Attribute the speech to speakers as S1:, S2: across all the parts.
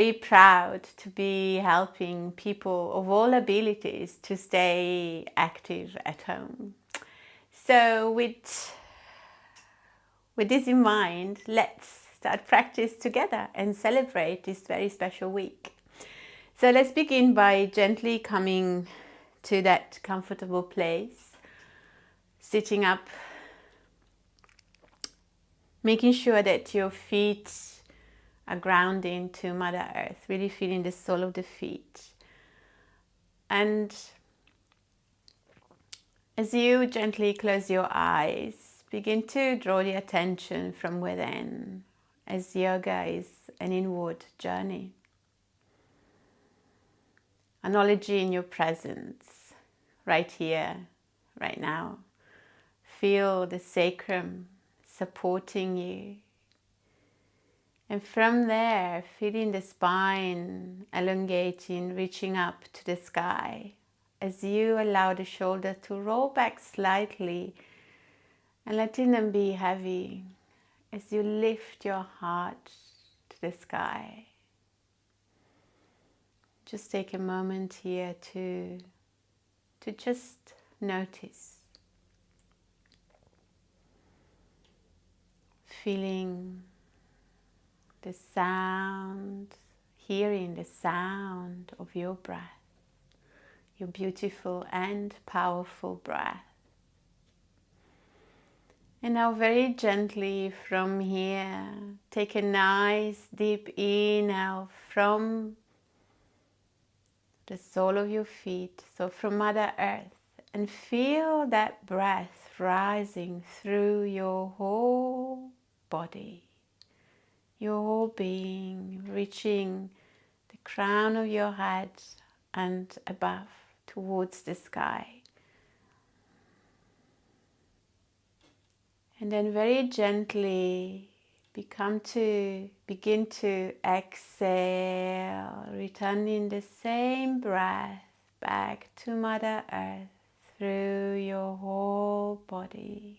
S1: Very proud to be helping people of all abilities to stay active at home. So with this in mind, let's start practice together and celebrate this very special week. So let's begin by gently coming to that comfortable place, sitting up, making sure that your feet are grounding to Mother Earth, really feeling the sole of the feet. And as you gently close your eyes, begin to draw the attention from within, as yoga is an inward journey. Acknowledging your presence right here, right now. Feel the sacrum supporting you. And from there, feeling the spine elongating, reaching up to the sky as you allow the shoulder to roll back slightly and letting them be heavy as you lift your heart to the sky. Just take a moment here to just notice, feeling the sound, hearing the sound of your breath, your beautiful and powerful breath. And now very gently from here, take a nice deep inhale from the sole of your feet, so from Mother Earth, and feel that breath rising through your whole body. Your whole being, reaching the crown of your head and above towards the sky. And then very gently begin to exhale, returning the same breath back to Mother Earth through your whole body.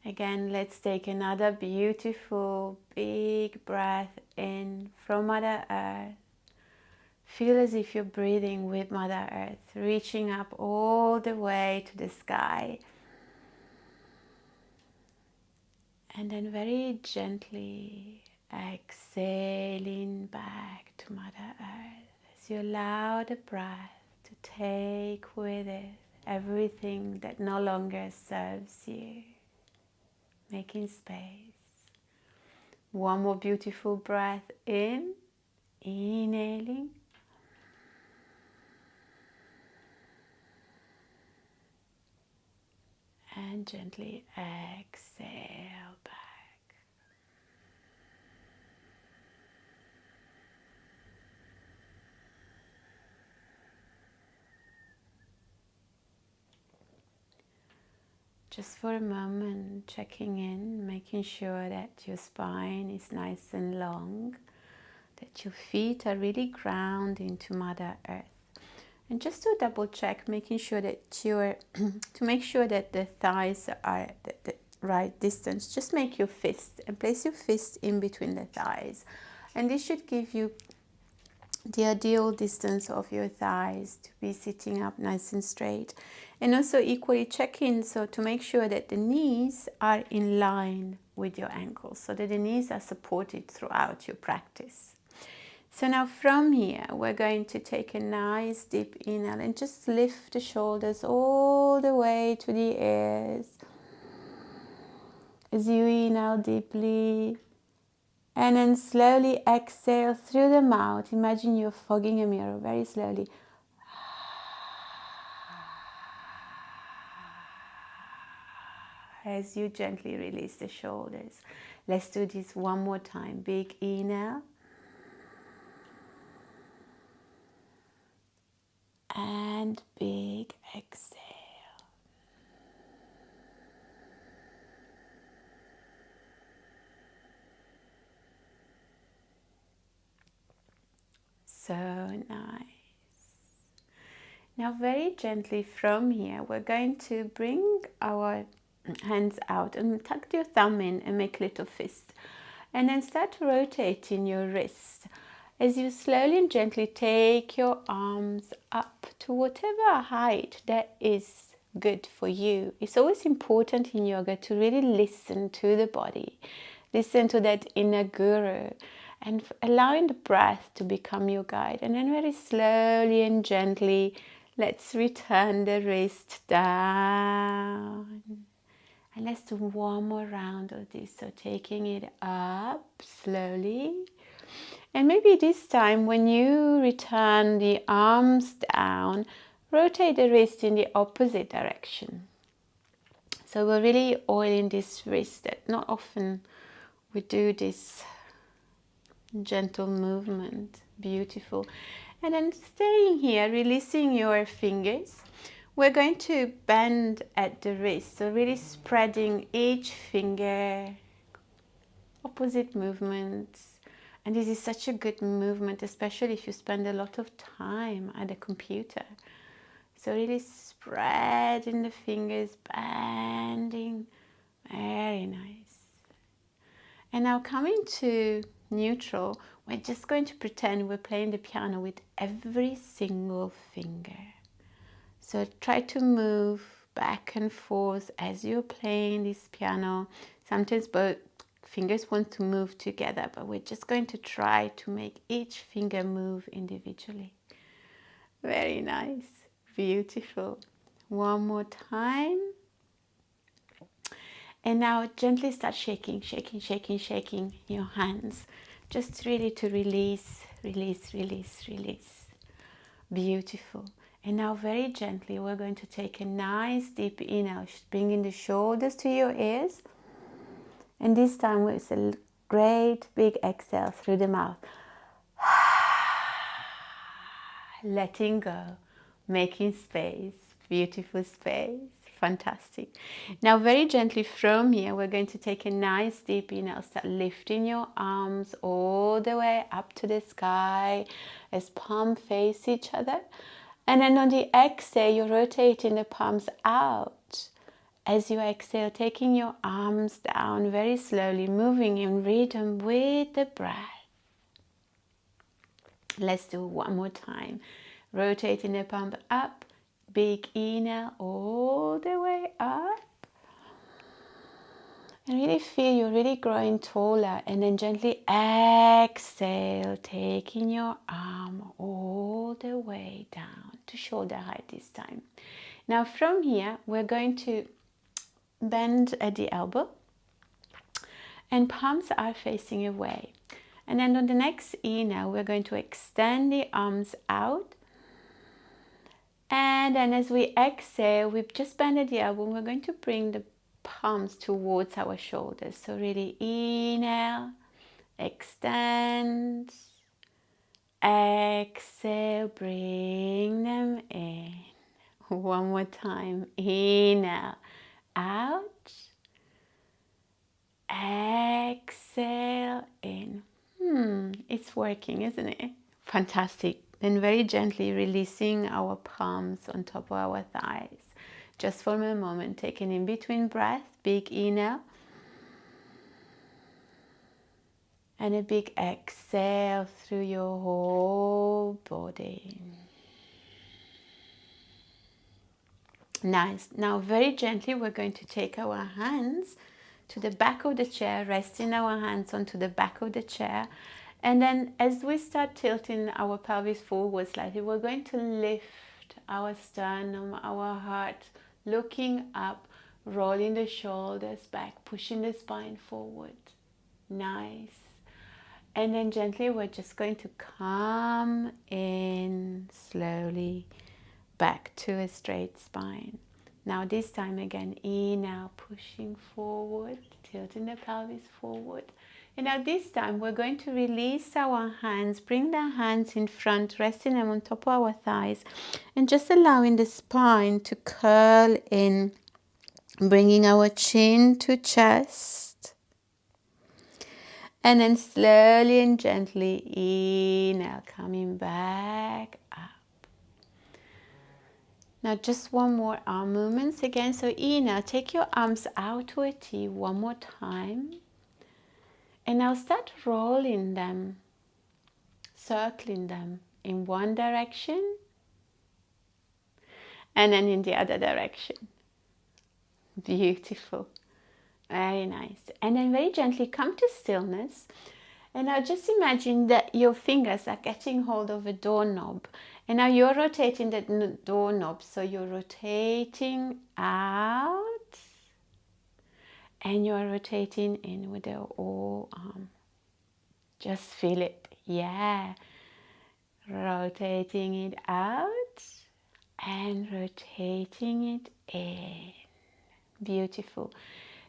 S1: Again, let's take another beautiful big breath in from Mother Earth. Feel as if you're breathing with Mother Earth, reaching up all the way to the sky. And then very gently exhaling back to Mother Earth as you allow the breath to take with it everything that no longer serves you. Making space. One more beautiful breath in, inhaling. And gently exhale back. Just for a moment, checking in, making sure that your spine is nice and long, that your feet are really grounded into Mother Earth. And just to double check, making sure that to make sure that the thighs are the right distance, just make your fist and place your fist in between the thighs. And this should give you the ideal distance of your thighs to be sitting up nice and straight. And also equally check in, so to make sure that the knees are in line with your ankles, so that the knees are supported throughout your practice. So now from here, we're going to take a nice deep inhale and just lift the shoulders all the way to the ears. As you inhale deeply, and then slowly exhale through the mouth. Imagine you're fogging a mirror very slowly. As you gently release the shoulders. Let's do this one more time. Big inhale. And big exhale. So nice. Now very gently from here, we're going to bring our hands out, and tuck your thumb in and make little fists. And then start rotating your wrist as you slowly and gently take your arms up to whatever height that is good for you. It's always important in yoga to really listen to the body, listen to that inner guru, and allowing the breath to become your guide. And then very slowly and gently, let's return the wrist down. And let's do one more round of this. So taking it up slowly. And maybe this time when you return the arms down, rotate the wrist in the opposite direction. So we're really oiling this wrist. That not often we do this gentle movement. Beautiful. And then staying here, releasing your fingers. We're going to bend at the wrist, so really spreading each finger, opposite movements. And this is such a good movement, especially if you spend a lot of time at the computer. So really spreading the fingers, bending, very nice. And now coming to neutral, we're just going to pretend we're playing the piano with every single finger. So try to move back and forth as you're playing this piano. Sometimes both fingers want to move together, but we're just going to try to make each finger move individually. Very nice, beautiful. One more time. And now gently start shaking, shaking, shaking, shaking your hands. Just really to release, release, release, release. Beautiful. And now very gently, we're going to take a nice deep inhale, bringing the shoulders to your ears. And this time with a great big exhale through the mouth. Letting go, making space, beautiful space, fantastic. Now very gently from here, we're going to take a nice deep inhale, start lifting your arms all the way up to the sky as palms face each other. And then on the exhale, you're rotating the palms out. As you exhale, taking your arms down very slowly, moving in rhythm with the breath. Let's do one more time. Rotating the palm up, big inhale all the way up. And really feel you're really growing taller, and then gently exhale, taking your arm all the way down to shoulder height this time. Now from here, we're going to bend at the elbow and palms are facing away. And then on the next inhale, we're going to extend the arms out. And then as we exhale, we've just bended the elbow. We're going to bring the palms towards our shoulders. So really inhale, extend, exhale, bring them in. One more time. Inhale, out, exhale, in. It's working, isn't it? Fantastic. Then very gently releasing our palms on top of our thighs. Just for a moment, taking in between breath, big inhale. And a big exhale through your whole body. Nice. Now very gently we're going to take our hands to the back of the chair, resting our hands onto the back of the chair. And then as we start tilting our pelvis forward slightly, we're going to lift our sternum, our heart, looking up, rolling the shoulders back, pushing the spine forward. Nice. And then gently we're just going to come in slowly back to a straight spine. Now this time again, inhale, pushing forward, tilting the pelvis forward. And now this time we're going to release our hands, bring the hands in front, resting them on top of our thighs, and just allowing the spine to curl in, bringing our chin to chest. And then slowly and gently inhale, coming back up. Now just one more arm movements again. So inhale, take your arms out to a T one more time. And now start rolling them, circling them in one direction and then in the other direction. Beautiful. Very nice. And then very gently come to stillness. And now just imagine that your fingers are getting hold of a doorknob. And now you're rotating the doorknob. So you're rotating out and you're rotating in with the whole arm. Just feel it. Yeah. Rotating it out and rotating it in. Beautiful.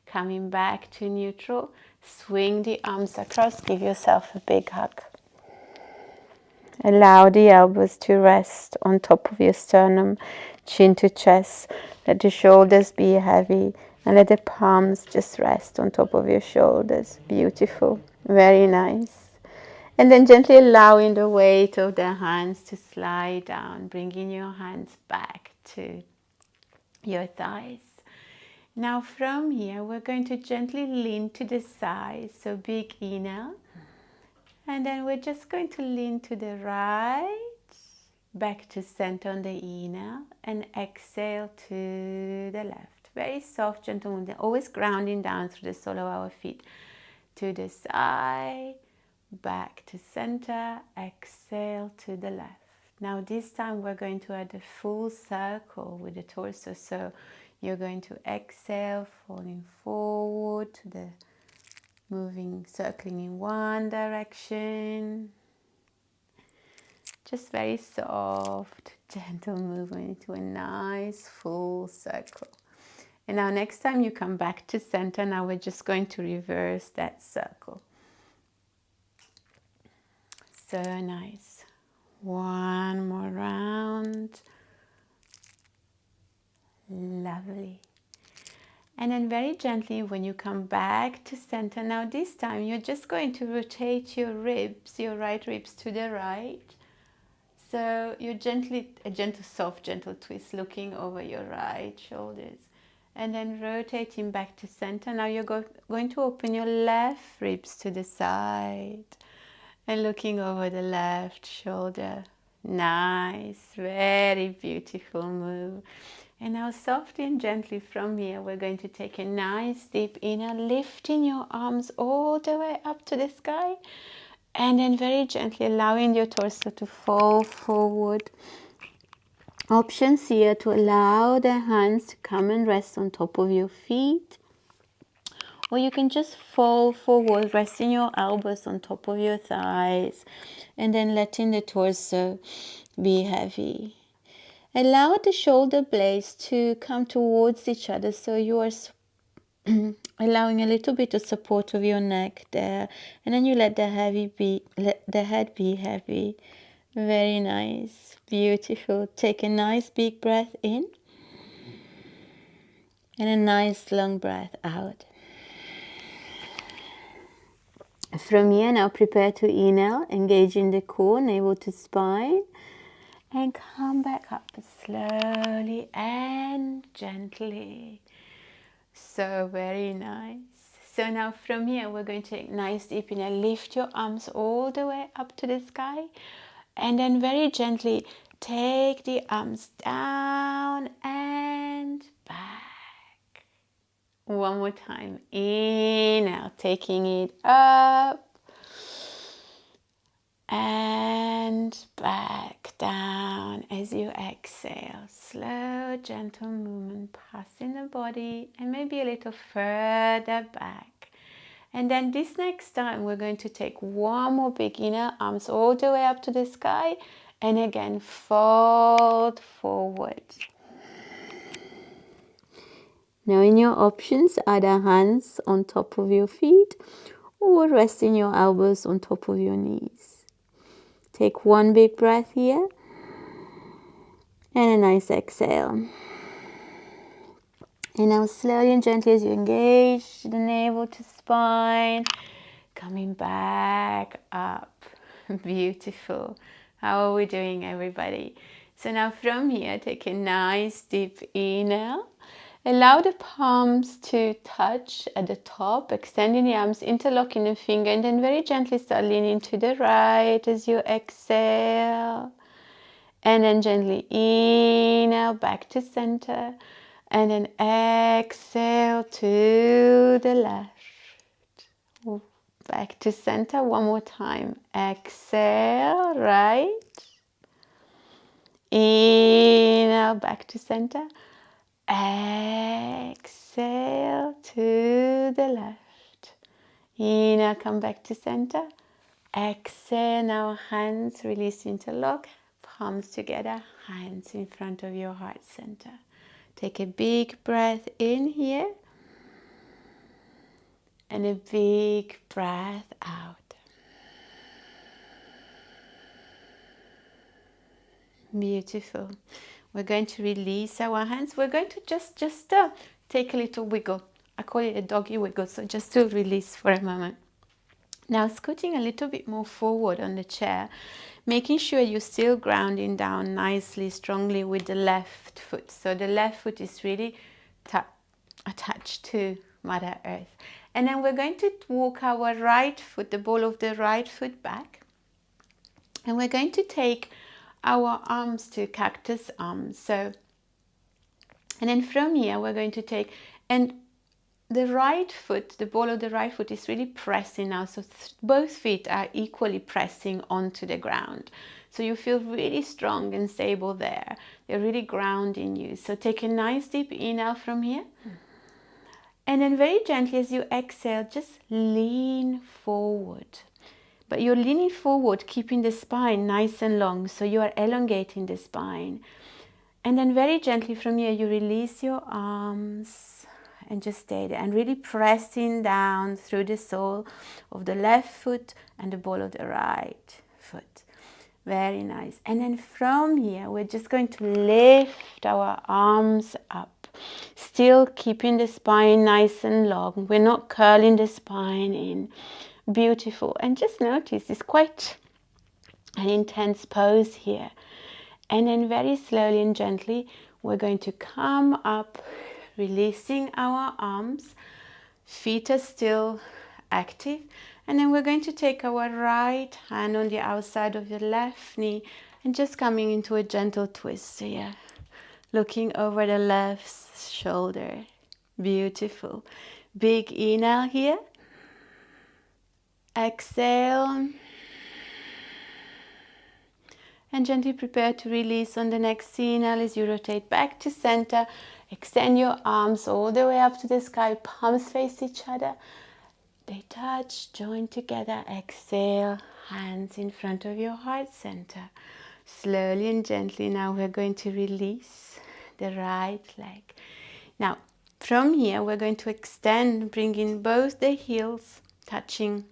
S1: Coming back to neutral. Swing the arms across. Give yourself a big hug. Allow the elbows to rest on top of your sternum, chin to chest. Let the shoulders be heavy and let the palms just rest on top of your shoulders. Beautiful. Very nice. And then gently allowing the weight of the hands to slide down, bringing your hands back to your thighs. Now from here, we're going to gently lean to the side. So big inhale. And then we're just going to lean to the right, back to center on the inhale, and exhale to the left. Very soft, gentle movement, always grounding down through the sole of our feet. To the side, back to center, exhale to the left. Now this time we're going to add a full circle with the torso. So you're going to exhale, falling forward to the moving, circling in one direction. Just very soft, gentle movement to a nice full circle. And now next time you come back to center, now we're just going to reverse that circle. So nice. One more round. Lovely. And then very gently when you come back to center, now this time you're just going to rotate your ribs, your right ribs to the right. So you're gently, a gentle, soft, gentle twist looking over your right shoulders. And then rotating back to center. Now you're going to open your left ribs to the side. And looking over the left shoulder. Nice, very beautiful move. And now softly and gently from here, we're going to take a nice deep inhale, lifting your arms all the way up to the sky. And then very gently allowing your torso to fall forward. Options here to allow the hands to come and rest on top of your feet. Or you can just fall forward, resting your elbows on top of your thighs. And then letting the torso be heavy. Allow the shoulder blades to come towards each other, so you are allowing a little bit of support of your neck there, and then you let the head be heavy. Very nice, beautiful. Take a nice big breath in, and a nice long breath out. From here, now prepare to inhale, engaging the core, navel to spine. And come back up slowly and gently. So very nice. So now from here, we're going to take nice deep inhale. Lift your arms all the way up to the sky. And then very gently take the arms down and back. One more time. Inhale, taking it up. And back down as you exhale. Slow, gentle movement passing the body and maybe a little further back. And then this next time we're going to take one more big inhale, arms all the way up to the sky. And again, fold forward. Now in your options, either hands on top of your feet or resting your elbows on top of your knees. Take one big breath here and a nice exhale. And now slowly and gently as you engage the navel to spine, coming back up. Beautiful. How are we doing, everybody? So now from here, take a nice deep inhale. Allow the palms to touch at the top, extending the arms, interlocking the finger, and then very gently start leaning to the right as you exhale. And then gently inhale back to center, and then exhale to the left. Back to center one more time. Exhale, right. Inhale back to center. Exhale to the left. Inhale, come back to center. Exhale, now hands release, interlock, palms together, hands in front of your heart center. Take a big breath in here and a big breath out. Beautiful. We're going to release our hands. We're going to just take a little wiggle. I call it a doggy wiggle, so just to release for a moment. Now scooting a little bit more forward on the chair, making sure you're still grounding down nicely, strongly with the left foot. So the left foot is really attached to Mother Earth. And then we're going to walk our right foot, the ball of the right foot back. And we're going to take our arms to cactus arms. So, and then from here we're going to take, and the right foot, the ball of the right foot is really pressing now. So both feet are equally pressing onto the ground. So you feel really strong and stable there. They're really grounding you. So take a nice deep inhale from here. And then very gently as you exhale, just lean forward. But you're leaning forward, keeping the spine nice and long. So you are elongating the spine. And then very gently from here, you release your arms and just stay there. And really pressing down through the sole of the left foot and the ball of the right foot. Very nice. And then from here, we're just going to lift our arms up. Still keeping the spine nice and long. We're not curling the spine in. Beautiful. And just notice it's quite an intense pose here. And then very slowly and gently we're going to come up, releasing our arms. Feet are still active. And then we're going to take our right hand on the outside of your left knee and just coming into a gentle twist here. Looking over the left shoulder. Beautiful. Big inhale here. Exhale. And gently prepare to release on the next inhale as you rotate back to center. Extend your arms all the way up to the sky. Palms face each other. They touch, join together. Exhale, hands in front of your heart center. Slowly and gently now we're going to release the right leg. Now from here we're going to extend, bringing both the heels touching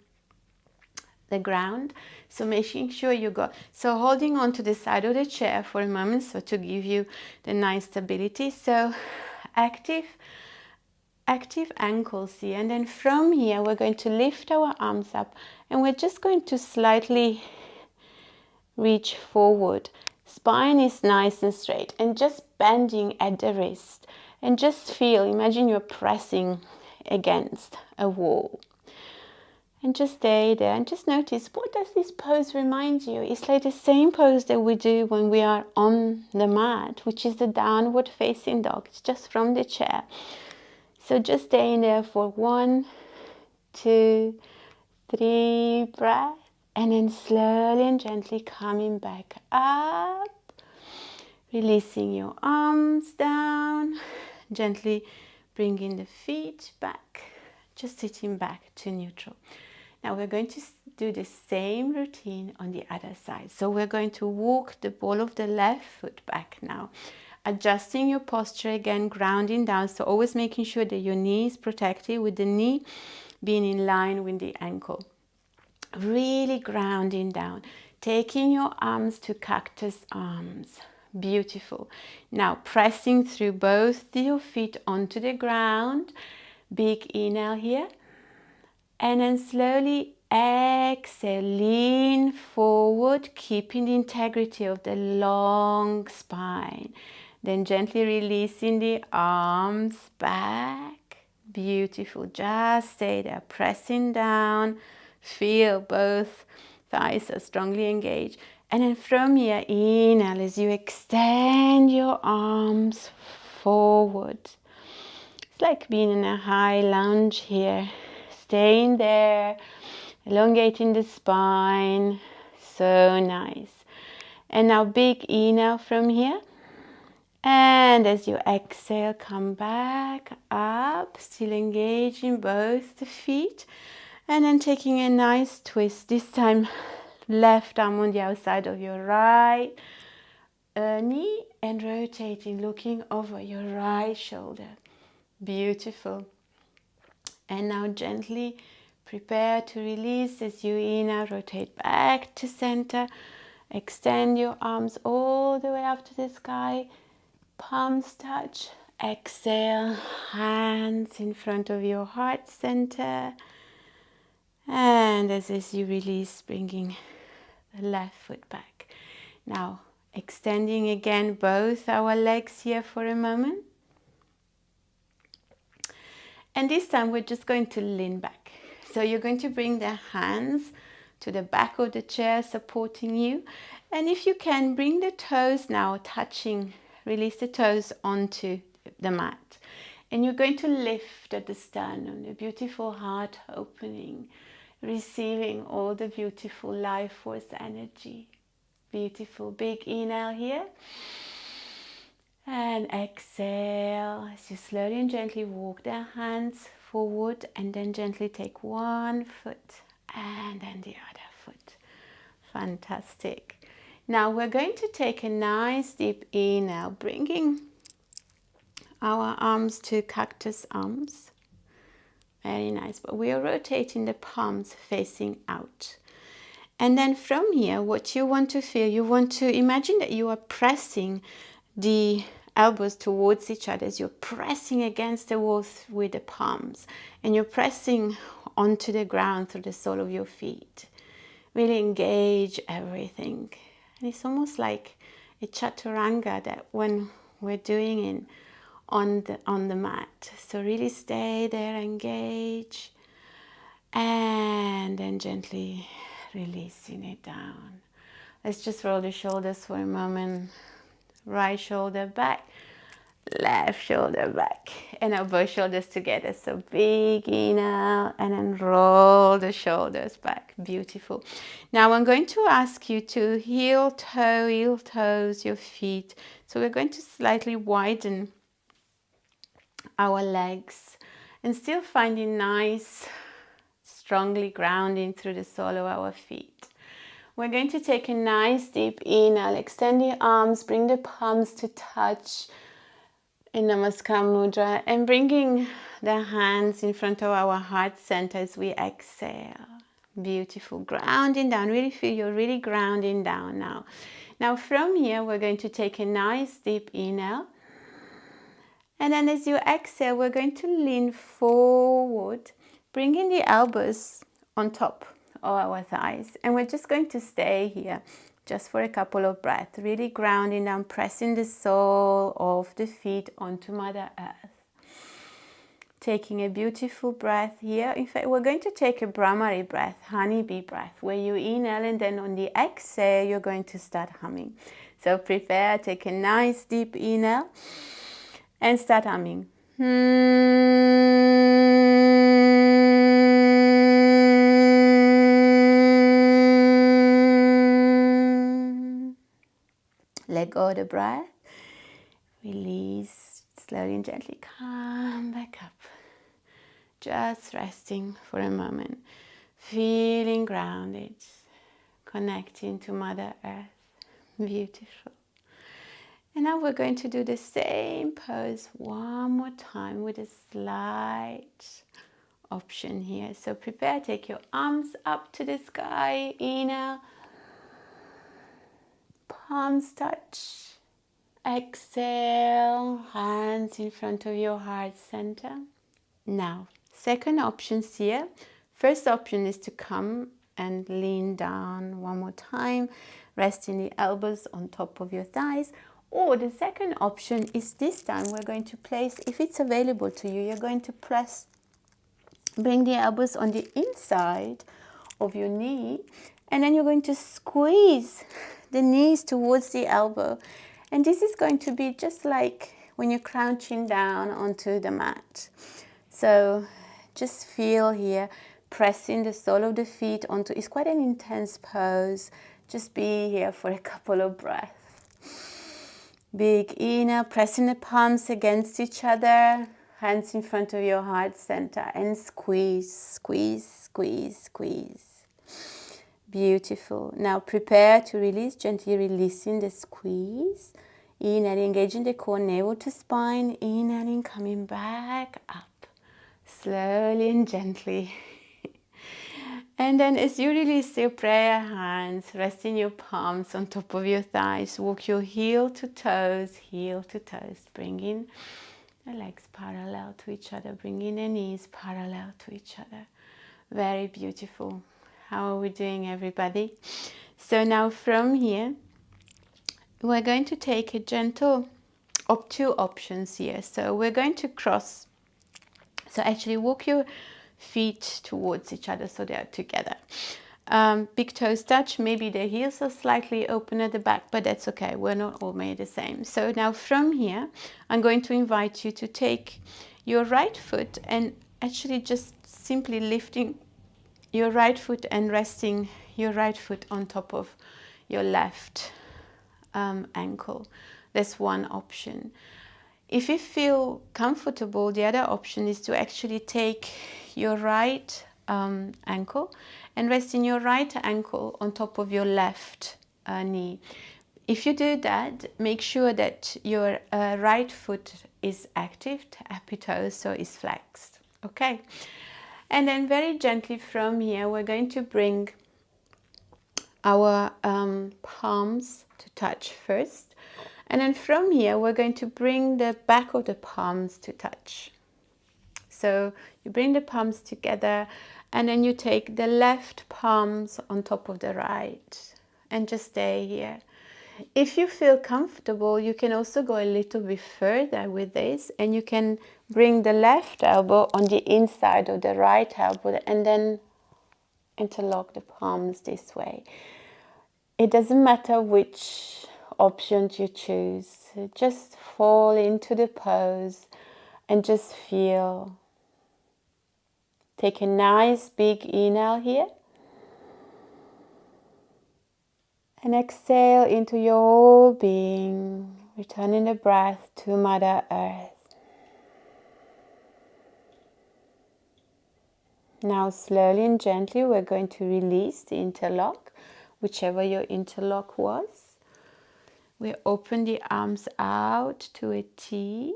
S1: the ground. So making sure you got, so holding on to the side of the chair for a moment, so to give you the nice stability. So active ankles here. And then from here we're going to lift our arms up and we're just going to slightly reach forward. Spine is nice and straight and just bending at the wrist. And just feel, imagine you're pressing against a wall. And just stay there and just notice, what does this pose remind you? It's like the same pose that we do when we are on the mat, which is the downward facing dog. It's just from the chair. So just staying there for 1, 2, 3 breaths. And then slowly and gently coming back up. Releasing your arms down. Gently bringing the feet back. Just sitting back to neutral. Now we're going to do the same routine on the other side. So we're going to walk the ball of the left foot back now. Adjusting your posture again, grounding down. So always making sure that your knee is protected with the knee being in line with the ankle. Really grounding down. Taking your arms to cactus arms. Beautiful. Now pressing through both your feet onto the ground. Big inhale here. And then slowly exhale, lean forward, keeping the integrity of the long spine. Then gently releasing the arms back. Beautiful. Just stay there, pressing down. Feel both thighs are strongly engaged. And then from here, inhale as you extend your arms forward. It's like being in a high lunge here. Staying there, elongating the spine. So nice. And now big inhale from here. And as you exhale, come back up, still engaging both the feet. And then taking a nice twist, this time left arm on the outside of your right knee and rotating, looking over your right shoulder. Beautiful. And now gently prepare to release as you inhale, rotate back to center. Extend your arms all the way up to the sky. Palms touch. Exhale, hands in front of your heart center. And as you release, bringing the left foot back. Now, extending again both our legs here for a moment. And this time we're just going to lean back. So you're going to bring the hands to the back of the chair, supporting you. And if you can, bring the toes now touching, release the toes onto the mat. And you're going to lift at the sternum, the beautiful heart opening, receiving all the beautiful life force energy. Beautiful. Big inhale here. And exhale as you slowly and gently walk the hands forward and then gently take one foot and then the other foot. Fantastic. Now we're going to take a nice deep inhale, bringing our arms to cactus arms. Very nice. But we are rotating the palms facing out. And then from here, what you want to feel, you want to imagine that you are pressing the elbows towards each other as you're pressing against the walls with the palms. And you're pressing onto the ground through the sole of your feet. Really engage everything. And it's almost like a chaturanga that when we're doing it on the mat. So really stay there, engage. And then gently releasing it down. Let's just roll the shoulders for a moment. Right shoulder back, left shoulder back, and now both shoulders together. So big inhale and then roll the shoulders back. Beautiful. Now I'm going to ask you to heel toes your feet. So we're going to slightly widen our legs and still finding nice, strongly grounding through the sole of our feet. We're going to take a nice deep inhale, extend the arms, bring the palms to touch in Namaskar Mudra, and bringing the hands in front of our heart center as we exhale. Beautiful. Grounding down. Really feel you're really grounding down now. Now from here, we're going to take a nice deep inhale. And then as you exhale, we're going to lean forward, bringing the elbows on top of our thighs. And we're just going to stay here just for a couple of breaths, really grounding down, pressing the sole of the feet onto Mother Earth. Taking a beautiful breath here. In fact, we're going to take a Brahmari breath, honeybee breath, where you inhale and then on the exhale, you're going to start humming. So prepare, take a nice deep inhale and start humming. Let go of the breath. Release slowly and gently. Come back up. Just resting for a moment. Feeling grounded. Connecting to Mother Earth. Beautiful. And now we're going to do the same pose one more time with a slight option here. So prepare, take your arms up to the sky. Inhale. Palms touch. Exhale, hands in front of your heart center. Now, second option here, First option is to come and lean down one more time, resting the elbows on top of your thighs. Or the second option is this time we're going to place, if it's available to you, you're going to bring the elbows on the inside of your knee, and then you're going to squeeze the knees towards the elbow. And this is going to be just like when you're crouching down onto the mat. So just feel here, pressing the sole of the feet onto, it's quite an intense pose. Just be here for a couple of breaths. Big inhale, pressing the palms against each other, hands in front of your heart center, and squeeze, squeeze, squeeze, squeeze. Beautiful. Now prepare to release, gently releasing the squeeze. Inhaling, engaging the core, navel to spine. Inhaling, coming back up, slowly and gently. And then as you release your prayer hands, resting your palms on top of your thighs, walk your heel to toes, bringing the legs parallel to each other, bringing the knees parallel to each other. Very beautiful. How are we doing, everybody? So now from here, we're going to take a gentle, two options here. So we're going to cross. So actually walk your feet towards each other so they are together. Big toes touch, maybe the heels are slightly open at the back, but that's okay. We're not all made the same. So now from here, I'm going to invite you to take your right foot and actually just simply lifting your right foot and resting your right foot on top of your left ankle. That's one option. If you feel comfortable, the other option is to actually take your right ankle and resting your right ankle on top of your left knee. If you do that, make sure that your right foot is active, tappy toes, so is flexed. Okay, and then very gently from here, we're going to bring our palms to touch first. And then from here, we're going to bring the back of the palms to touch. So you bring the palms together and then you take the left palms on top of the right and just stay here. If you feel comfortable, you can also go a little bit further with this and you can bring the left elbow on the inside of the right elbow and then interlock the palms this way. It doesn't matter which option you choose, just fall into the pose and just feel. Take a nice big inhale here and exhale into your whole being, returning the breath to Mother Earth. Now slowly and gently we're going to release the interlock, whichever your interlock was. We open the arms out to a T.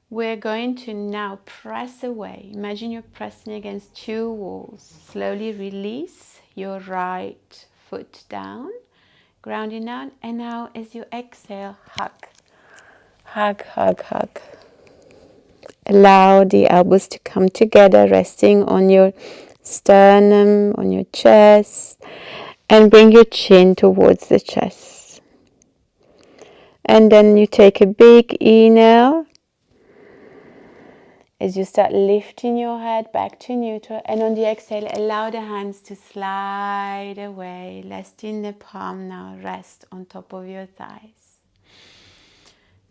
S1: We're going to now press away. Imagine you're pressing against two walls. Slowly release your right foot down, grounding down. And now as you exhale, hug. Hug, hug, hug. Allow the elbows to come together, resting on your sternum, on your chest. And bring your chin towards the chest. And then you take a big inhale as you start lifting your head back to neutral. And on the exhale, allow the hands to slide away, letting the palm now rest on top of your thighs.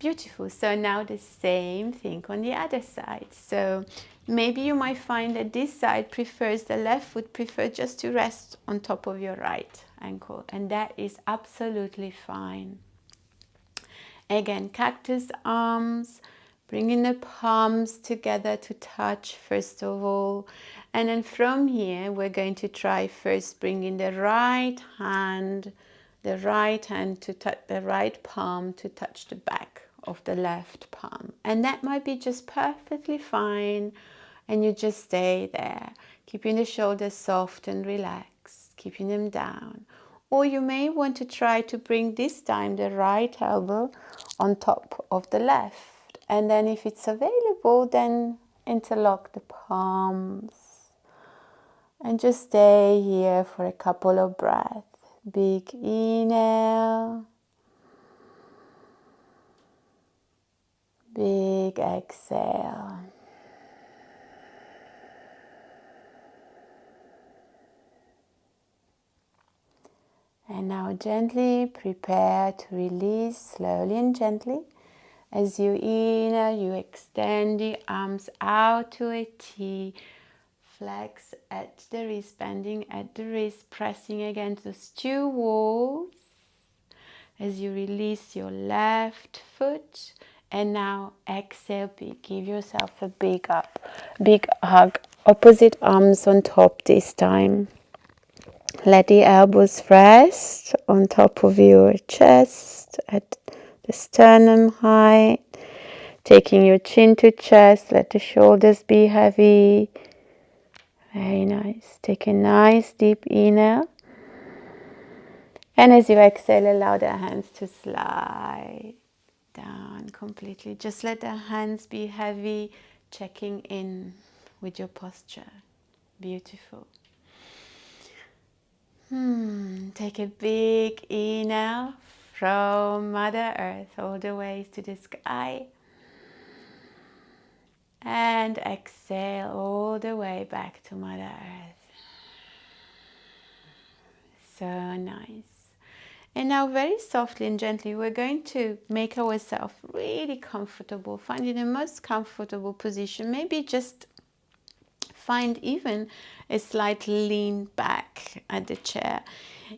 S1: Beautiful. So now the same thing on the other side. So maybe you might find that this side prefers, the left foot prefers just to rest on top of your right ankle. And that is absolutely fine. Again, cactus arms, bringing the palms together to touch first of all. And then from here, we're going to try first bringing the right hand to touch the right palm to touch the back of the left palm. And that might be just perfectly fine. And you just stay there, keeping the shoulders soft and relaxed, keeping them down. Or you may want to try to bring this time the right elbow on top of the left. And then if it's available, then interlock the palms and just stay here for a couple of breaths. Big inhale, big exhale. And now gently prepare to release slowly and gently. As you inhale, you extend the arms out to a T. Flex at the wrist, bending at the wrist, pressing against those two walls. As you release your left foot. And now exhale, give yourself a big hug. Opposite arms on top this time. Let the elbows rest on top of your chest at the sternum height. Taking your chin to chest, let the shoulders be heavy. Very nice. Take a nice deep inhale. And as you exhale, allow the hands to slide down completely. Just let the hands be heavy, checking in with your posture. Beautiful. Take a big inhale from Mother Earth all the way to the sky. And exhale all the way back to Mother Earth. So nice. And now very softly and gently we're going to make ourselves really comfortable. Finding the most comfortable position. Maybe just find even a slight lean back at the chair.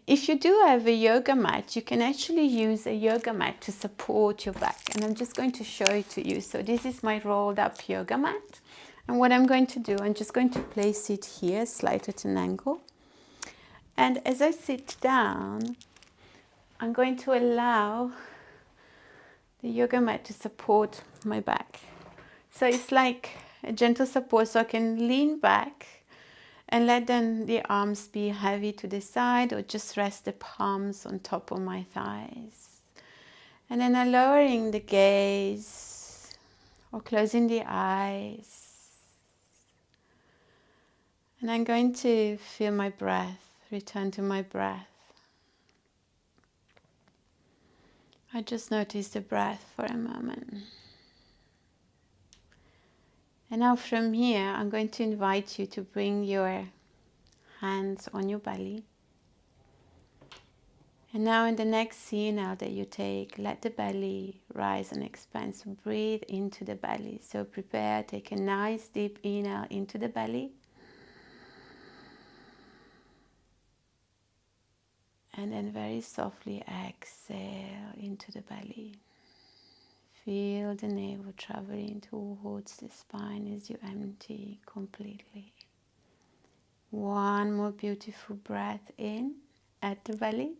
S1: If you do have a yoga mat, you can actually use a yoga mat to support your back. And I'm just going to show it to you. So this is my rolled up yoga mat. And what I'm going to do, I'm just going to place it here, slightly at an angle. And as I sit down, I'm going to allow the yoga mat to support my back. So it's like a gentle support, so I can lean back and let then the arms be heavy to the side, or just rest the palms on top of my thighs. And then I'm lowering the gaze or closing the eyes. And I'm going to feel my breath, return to my breath. I just notice the breath for a moment. And now from here, I'm going to invite you to bring your hands on your belly. And now in the next inhale that you take, let the belly rise and expand. So breathe into the belly. So prepare, take a nice deep inhale into the belly. And then very softly exhale into the belly. Feel the navel traveling towards the spine as you empty completely. One more beautiful breath in at the belly.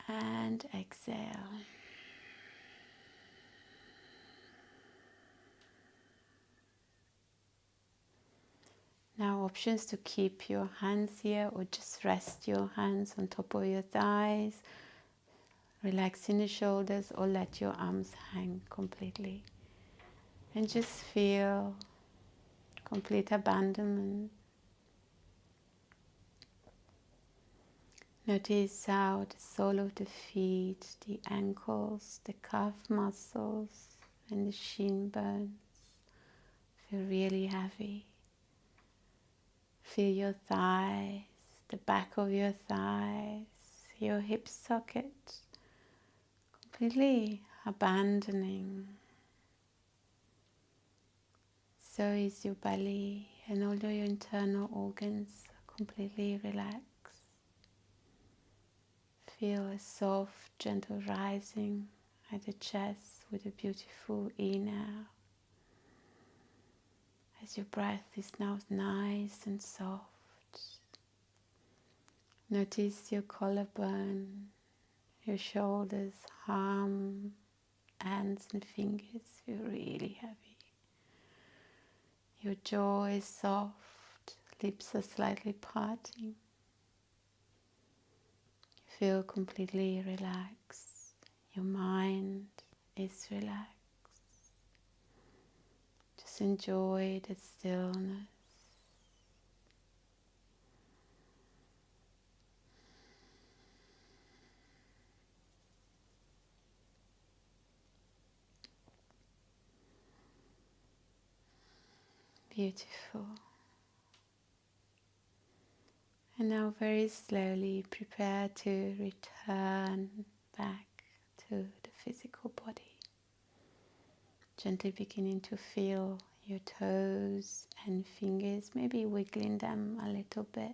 S1: And exhale. Now options to keep your hands here or just rest your hands on top of your thighs. Relaxing the shoulders or let your arms hang completely. And just feel complete abandonment. Notice how the sole of the feet, the ankles, the calf muscles and the shin bones feel really heavy. Feel your thighs, the back of your thighs, your hip socket, completely abandoning. So is your belly and all your internal organs completely relaxed. Feel a soft, gentle rising at the chest with a beautiful inhale. As your breath is now nice and soft. Notice your collarbone, your shoulders, arm, hands and fingers feel really heavy. Your jaw is soft, lips are slightly parting. Feel completely relaxed. Your mind is relaxed. Just enjoy the stillness. Beautiful. And now very slowly prepare to return back to the physical body. Gently beginning to feel your toes and fingers, maybe wiggling them a little bit.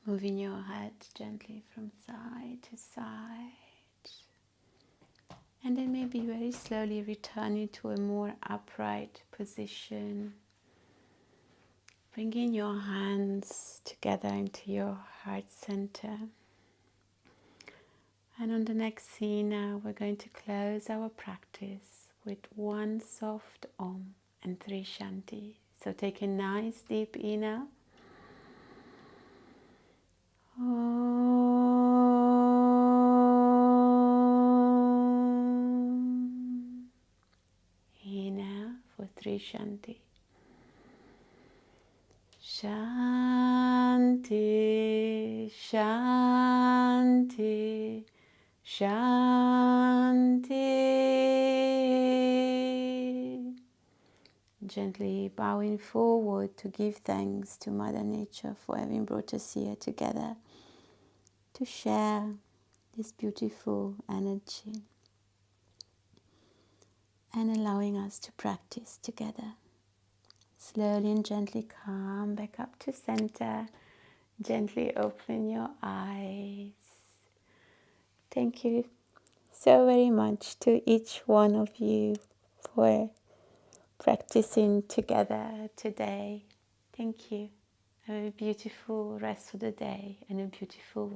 S1: Moving your head gently from side to side. And then maybe very slowly returning to a more upright position. Bringing your hands together into your heart center. And on the next scene now, we're going to close our practice with one soft Om and 3 Shanti. So take a nice deep inhale. Om. Inhale for 3 Shanti. Shanti, Shanti, Shanti. Gently bowing forward to give thanks to Mother Nature for having brought us here together to share this beautiful energy and allowing us to practice together. Slowly and gently come back up to center. Gently open your eyes. Thank you so very much to each one of you for practicing together today. Thank you. Have a beautiful rest of the day and a beautiful week.